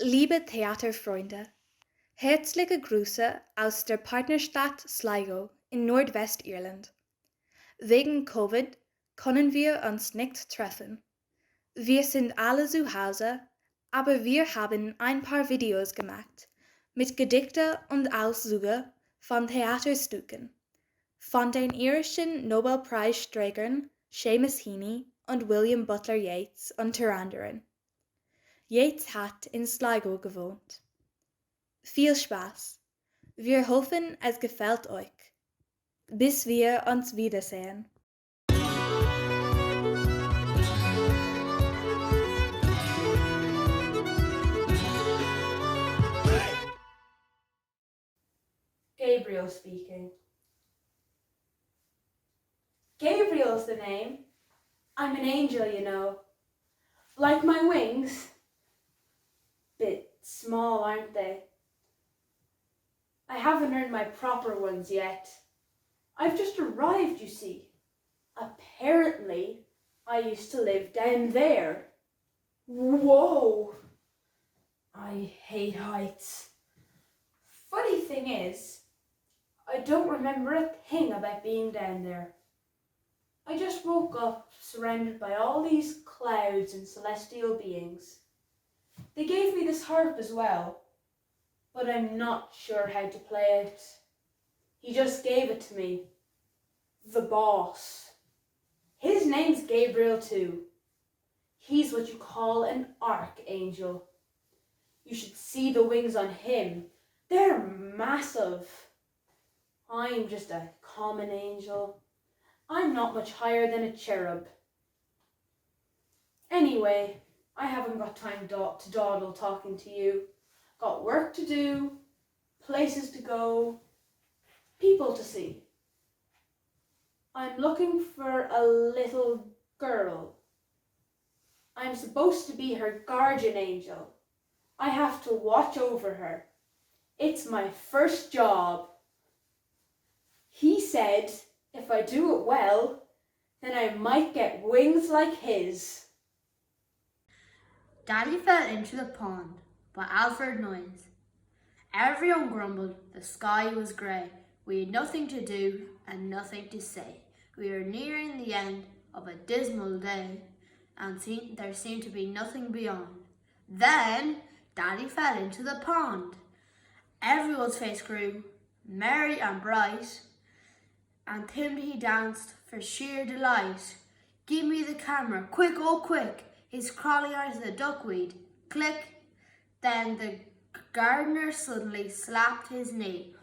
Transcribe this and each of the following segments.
Liebe Theaterfreunde, herzliche Grüße aus der Partnerstadt SLIGO in Nordwestirland. Wegen Covid können wir uns nicht treffen. Wir sind alle zu Hause, aber wir haben ein paar Videos gemacht mit Gedichte und Auszüge von Theaterstücken von den irischen Nobelpreisträgern Seamus Heaney und William Butler Yeats unter anderem. Yeats hat in Sligo gewohnt. Viel Spaß! Wir hoffen, es gefällt euch. Bis wir uns wiedersehen. Gabriel speaking. Gabriel's the name. I'm an angel, you know. Like my wings. Bit small, aren't they? I haven't earned my proper ones yet. I've just arrived, you see. Apparently, I used to live down there. Whoa! I hate heights. Funny thing is, I don't remember a thing about being down there. I just woke up surrounded by all these clouds and celestial beings. They gave me this harp as well, but I'm not sure how to play it. He just gave it to me. The boss. His name's Gabriel too. He's what you call an archangel. You should see the wings on him. They're massive. I'm just a common angel. I'm not much higher than a cherub. Anyway, I haven't got time to dawdle talking to you. Got work to do, places to go, people to see. I'm looking for a little girl. I'm supposed to be her guardian angel. I have to watch over her. It's my first job. He said if I do it well, then I might get wings like his. Daddy fell into the pond by Alfred Noyes. Everyone grumbled. The sky was grey. We had nothing to do and nothing to say. We were nearing the end of a dismal day, and there seemed to be nothing beyond. Then Daddy fell into the pond. Everyone's face grew merry and bright, and Timothy danced for sheer delight. Give me the camera, quick, oh quick! He's crawling out of the duckweed. Click! Then the gardener suddenly slapped his knee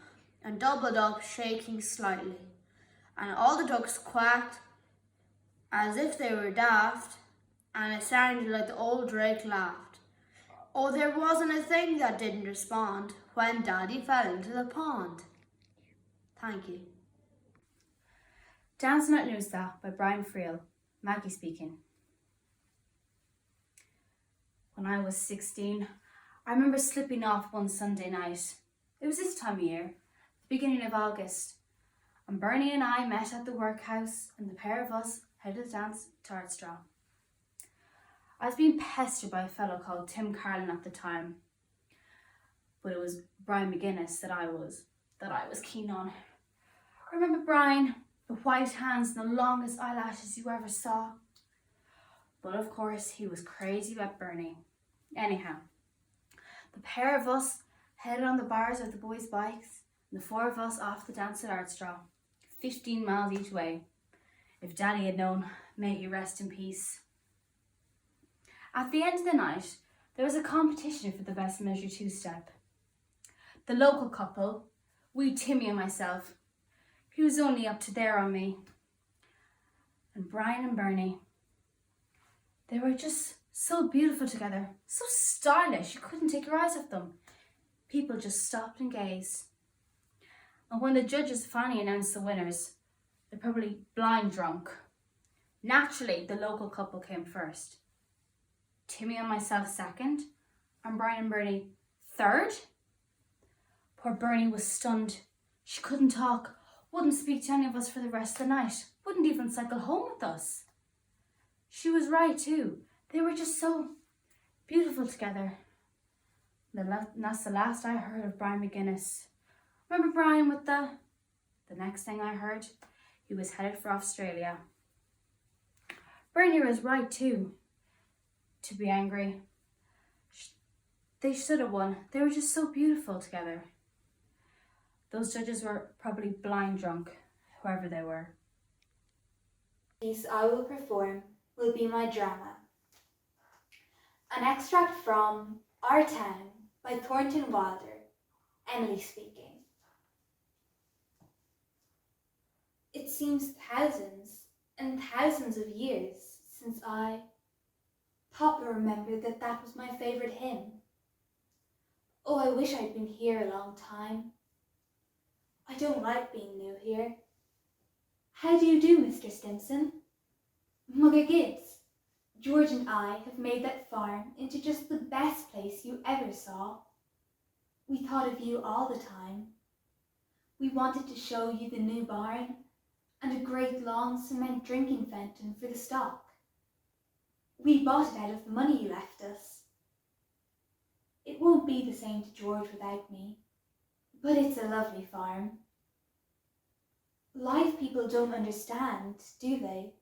and doubled up, shaking slightly. And all the ducks quacked as if they were daft, and it sounded like the old drake laughed. Oh, there wasn't a thing that didn't respond when Daddy fell into the pond. Thank you. Dancing at Unserer by Brian Friel. Maggie speaking. When I was 16, I remember slipping off one Sunday night. It was this time of year, the beginning of August, and Bernie and I met at the workhouse, and the pair of us headed to dance to Artstraw. I was being pestered by a fellow called Tim Carlin at the time, but it was Brian McGuinness that I was keen on. I remember Brian, the white hands and the longest eyelashes you ever saw. But of course, he was crazy about Bernie. Anyhow, the pair of us headed on the bars of the boys' bikes, and the four of us off the dance at Artstraw, 15 miles each way. If Daddy had known, may he rest in peace. At the end of the night, there was a competition for the best measure two-step. The local couple, wee Timmy and myself, he was only up to there on me. And Brian and Bernie, they were just so beautiful together, so stylish, you couldn't take your eyes off them. People just stopped and gazed. And when the judges finally announced the winners, they're probably blind drunk. Naturally, the local couple came first. Timmy and myself second, and Brian and Bernie third. Poor Bernie was stunned. She couldn't talk, wouldn't speak to any of us for the rest of the night, wouldn't even cycle home with us. She was right too. They were just so beautiful together. And that's the last I heard of Brian McGuinness. Remember Brian with the next thing I heard, he was headed for Australia. Bernie was right too, to be angry. They should have won. They were just so beautiful together. Those judges were probably blind drunk, whoever they were. The piece I will perform will be my drama. An extract from Our Town by Thornton Wilder, Emily speaking. It seems thousands and thousands of years since Papa remembered that was my favourite hymn. Oh, I wish I'd been here a long time. I don't like being new here. How do you do, Mr. Stimson? Mother Gibbs, George and I have made that farm into just the best place you ever saw. We thought of you all the time. We wanted to show you the new barn and a great long cement drinking fountain for the stock. We bought it out of the money you left us. It won't be the same to George without me, but it's a lovely farm. Live people don't understand, do they?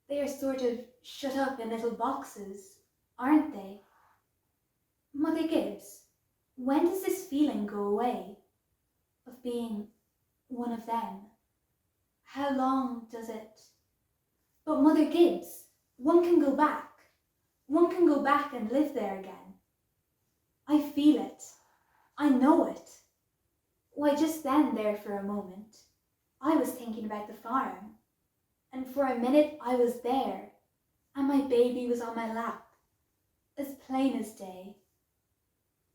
They are sort of shut up in little boxes, aren't they? Mother Gibbs, when does this feeling go away, of being one of them? How long does it? But Mother Gibbs, one can go back. One can go back and live there again. I feel it. I know it. Why, just then there for a moment, I was thinking about the farm, and for a minute I was there, and my baby was on my lap, as plain as day.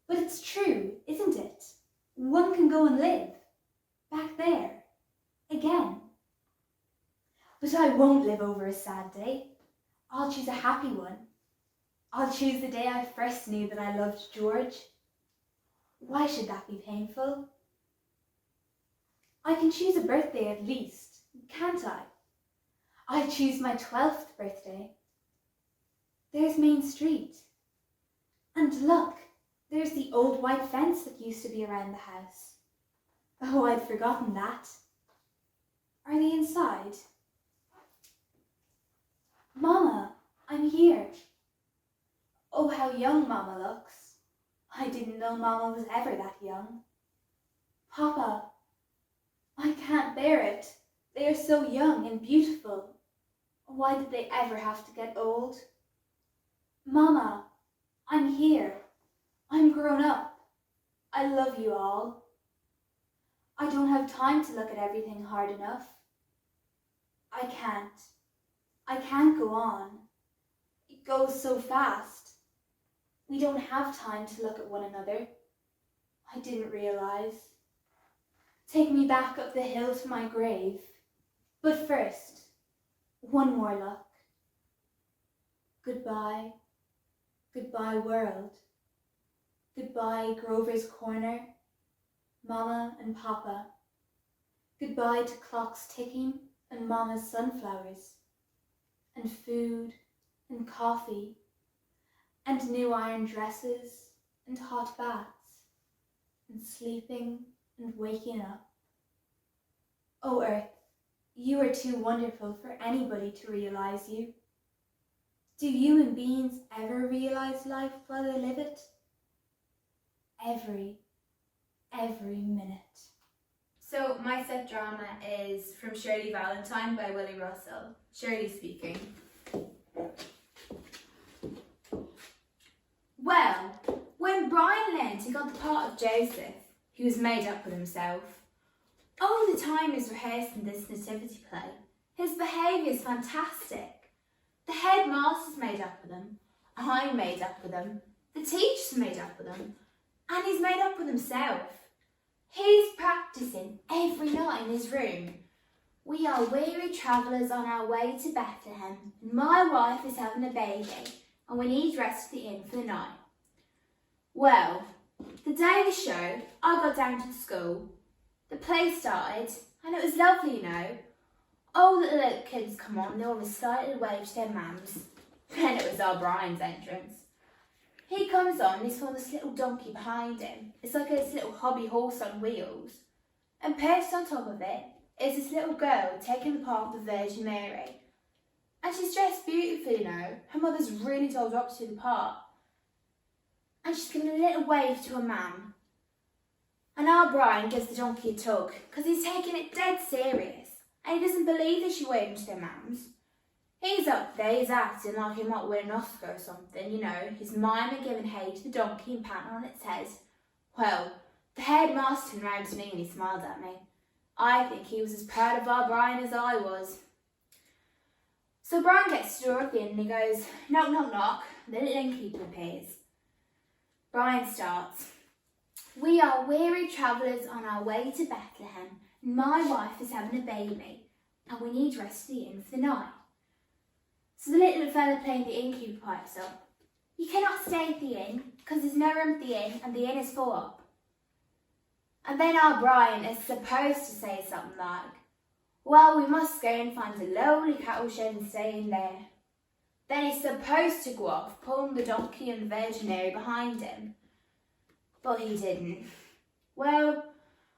But it's true, isn't it? One can go and live, back there, again. But I won't live over a sad day. I'll choose a happy one. I'll choose the day I first knew that I loved George. Why should that be painful? I can choose a birthday at least, can't I? I choose my 12th birthday. There's Main Street. And look, there's the old white fence that used to be around the house. Oh, I'd forgotten that. Are they inside? Mama, I'm here. Oh, how young Mama looks. I didn't know Mama was ever that young. Papa, I can't bear it. They are so young and beautiful. Why did they ever have to get old? Mama, I'm here. I'm grown up. I love you all. I don't have time to look at everything hard enough. I can't go on. It goes so fast. We don't have time to look at one another. I didn't realize. Take me back up the hill to my grave. But first, one more look. Goodbye. Goodbye, world. Goodbye, Grover's Corner, Mama and Papa. Goodbye to clocks ticking and Mama's sunflowers, and food and coffee, and new iron dresses and hot baths, and sleeping and waking up. Oh, Earth, you are too wonderful for anybody to realize you. Do human beings ever realize life while they live it? Every minute. So my set drama is From Shirley Valentine by Willie Russell. Shirley speaking. Well, when Brian learned he got the part of Joseph, he was made up with himself. All the time he's rehearsing this nativity play, his behaviour's fantastic. The headmaster's made up with him, I'm made up with him, the teacher's made up with him, and he's made up with himself. He's practising every night in his room. We are weary travellers on our way to Bethlehem, and my wife is having a baby, and we need rest at the inn for the night. Well, the day of the show, I got down to the school. The play started, and it was lovely, you know. All the little kids come on, they all recited a wave to their mums. Then it was our Brian's entrance. He comes on and he's got this little donkey behind him. It's like this little hobby horse on wheels. And perched on top of it is this little girl taking the part of the Virgin Mary. And she's dressed beautifully, Her mother's really told her up to the part. And she's giving a little wave to a man. And our Brian gives the donkey a tug because he's taking it dead serious. And he doesn't believe that she waved to their mums. He's up there, he's acting like he might win an Oscar or something, He's miming giving hay to the donkey and patting on its head. Well, the headmaster turned round to me and he smiled at me. I think he was as proud of our Brian as I was. So Brian gets to the door at the inn and he goes, knock, knock, knock. The little innkeeper appears. Brian starts. We are weary travellers on our way to Bethlehem. My wife is having a baby and we need rest at the inn for the night. So the little fella playing the innkeeper pipes up. You cannot stay at the inn because there's no room at the inn and the inn is full up. And then our Brian is supposed to say something like, well, we must go and find a lowly cattle shed and stay in there. Then he's supposed to go off, pulling the donkey and the Virgin Mary behind him. But he didn't. Well,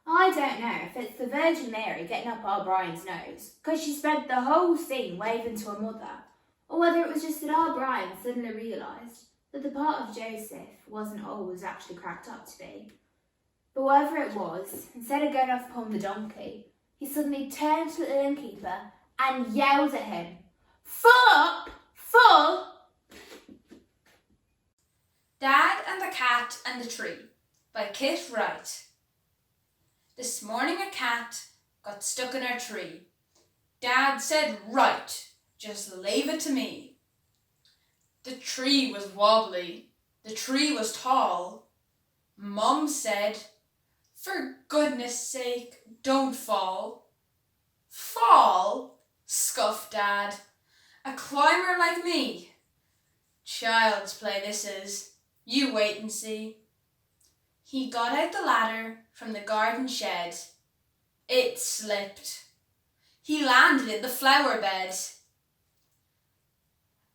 I don't know if it's the Virgin Mary getting up our Brian's nose, because she spent the whole scene waving to her mother, or whether it was just that our Brian suddenly realised that the part of Joseph wasn't all it was actually cracked up to be. But whatever it was, instead of going off pulling the donkey, he suddenly turned to the innkeeper and yelled at him, "Full up! Full!" Dad and the Cat and the Tree by Kit Wright. This morning a cat got stuck in our tree. Dad said, right, just leave it to me. The tree was wobbly, the tree was tall. Mum said, for goodness sake, don't fall. Fall? Scoffed Dad. A climber like me? Child's play this is. You wait and see. He got out the ladder from the garden shed. It slipped. He landed in the flower bed.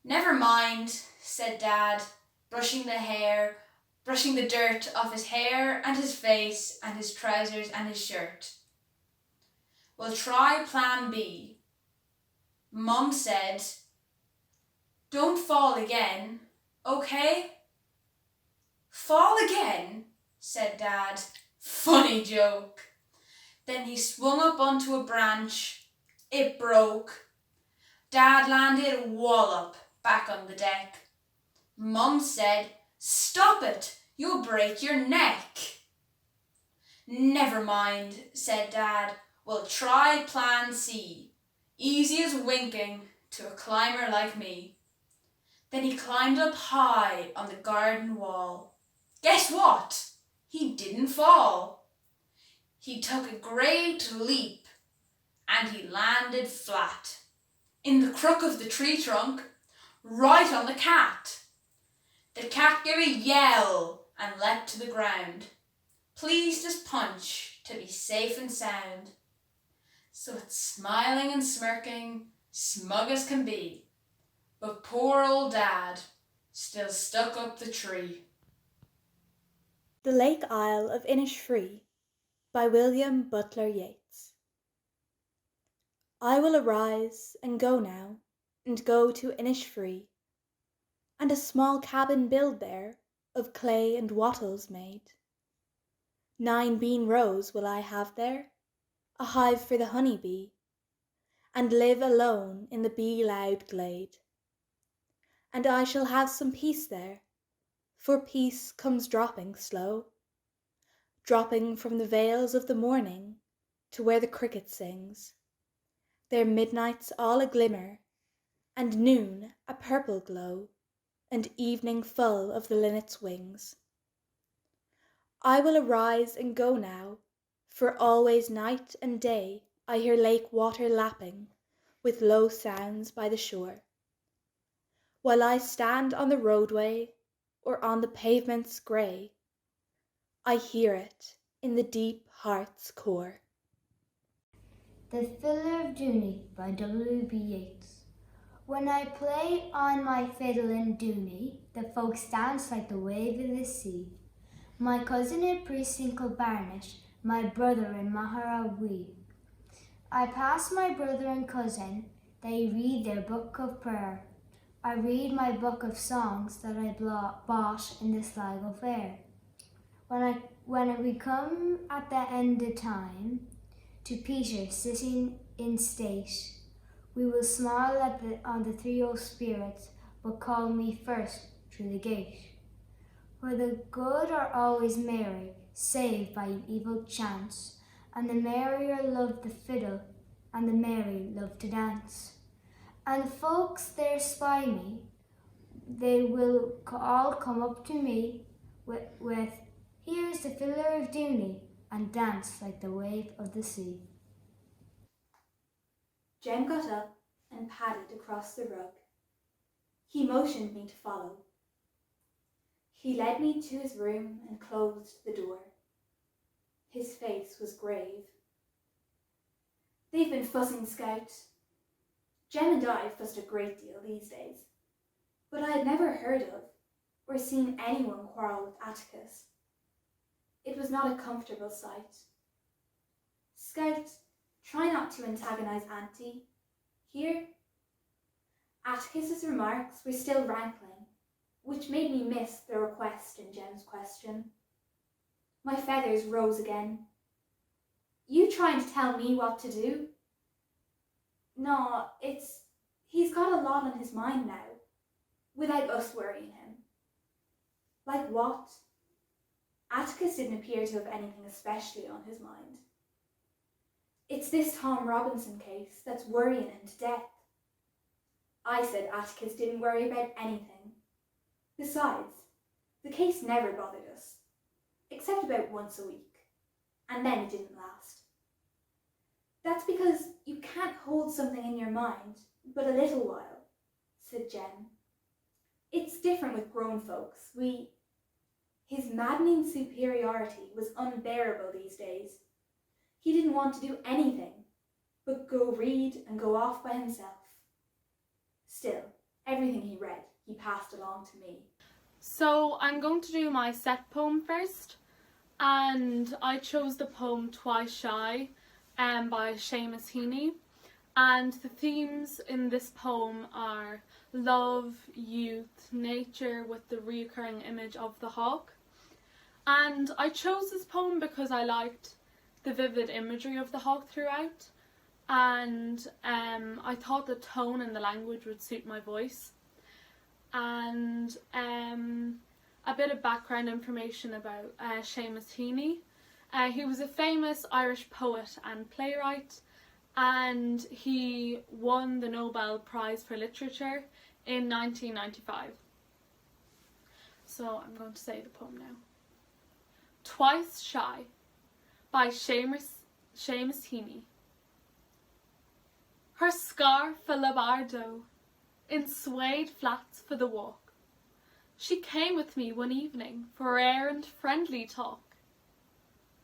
Never mind, said Dad, brushing the dirt off his hair and his face and his trousers and his shirt. We'll try plan B. Mum said, don't fall again, okay? Fall again, said Dad. Funny joke. Then he swung up onto a branch. It broke. Dad landed wallop back on the deck. Mum said, stop it, you'll break your neck. Never mind, said Dad. We'll try plan C. Easy as winking to a climber like me. Then he climbed up high on the garden wall. Guess what? He didn't fall. He took a great leap and he landed flat in the crook of the tree trunk, right on the cat. The cat gave a yell and leapt to the ground, pleased as Punch to be safe and sound. So it's smiling and smirking, smug as can be, but poor old Dad still stuck up the tree. The Lake Isle of Innisfree by William Butler Yeats. I will arise and go now, and go to Innisfree, and a small cabin build there, of clay and wattles made. 9 bean rows will I have there, a hive for the honey bee, and live alone in the bee-loud glade. And I shall have some peace there, for peace comes dropping slow, dropping from the vales of the morning to where the cricket sings, their midnights all a glimmer, and noon a purple glow, and evening full of the linnet's wings. I will arise and go now, for always night and day I hear lake water lapping with low sounds by the shore. While I stand on the roadway or on the pavement's grey, I hear it in the deep heart's core. The Filler of Dooney by W.B. Yeats. When I play on my fiddle in Dooney, the folks dance like the wave of the sea. My cousin in Priest in Kilbarnet, my brother in Maharawee. I pass my brother and cousin, they read their book of prayer. I read my book of songs that I bought in the Sligo Fair. When we come at the end of time, to Peter sitting in state, we will smile on the three old spirits, but call me first through the gate. For the good are always merry, saved by an evil chance, and the merrier love the fiddle, and the merry love to dance. And the folks there spy me, they will all come up to me with here's the fiddler of Dooney, and dance like the wave of the sea. Jem got up and padded across the rug. He motioned me to follow. He led me to his room and closed the door. His face was grave. They've been fussing, Scout. Jem and I fussed a great deal these days, but I had never heard of or seen anyone quarrel with Atticus. It was not a comfortable sight. Scout, try not to antagonize Auntie. Here? Atticus's remarks were still rankling, which made me miss the request in Jem's question. My feathers rose again. You trying to tell me what to do? No, he's got a lot on his mind now, without us worrying him. Like what? Atticus didn't appear to have anything especially on his mind. It's this Tom Robinson case that's worrying him to death. I said Atticus didn't worry about anything. Besides, the case never bothered us, except about once a week, and then it didn't last. That's because you can't hold something in your mind but a little while, said Jem. It's different with grown folks. His maddening superiority was unbearable these days. He didn't want to do anything but go read and go off by himself. Still, everything he read, he passed along to me. So I'm going to do my set poem first, and I chose the poem Twice Shy by Seamus Heaney, and the themes in this poem are love, youth, nature, with the reoccurring image of the hawk. And I chose this poem because I liked the vivid imagery of the hawk throughout, and I thought the tone and the language would suit my voice. And a bit of background information about Seamus Heaney. He was a famous Irish poet and playwright, and he won the Nobel Prize for Literature in 1995. So I'm going to say the poem now. Twice Shy by Seamus Heaney. Her scarf a labardo, in suede flats for the walk. She came with me one evening for air and friendly talk.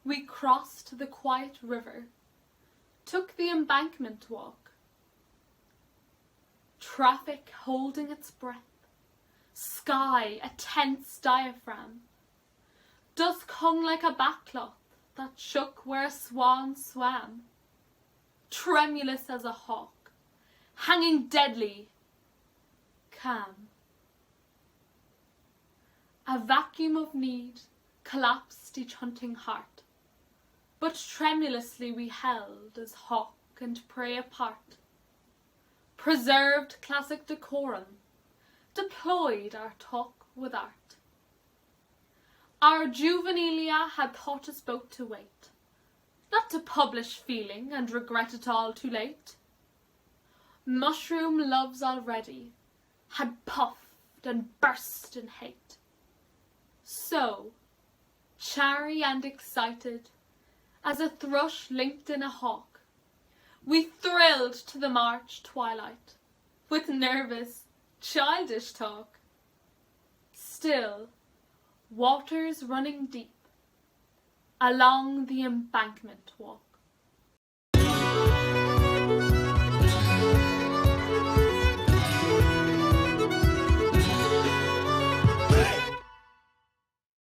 We crossed the quiet river, took the embankment walk. Traffic holding its breath, sky a tense diaphragm. Dusk hung like a backcloth that shook where a swan swam. Tremulous as a hawk, hanging deadly, calm. A vacuum of need collapsed each hunting heart, but tremulously we held as hawk and prey apart. Preserved classic decorum, deployed our talk with art. Our juvenilia had taught us both to wait, not to publish feeling and regret it all too late. Mushroom loves already had puffed and burst in hate. So, chary and excited, as a thrush linked in a hawk, we thrilled to the March twilight with nervous, childish talk. Still, waters running deep, along the embankment walk.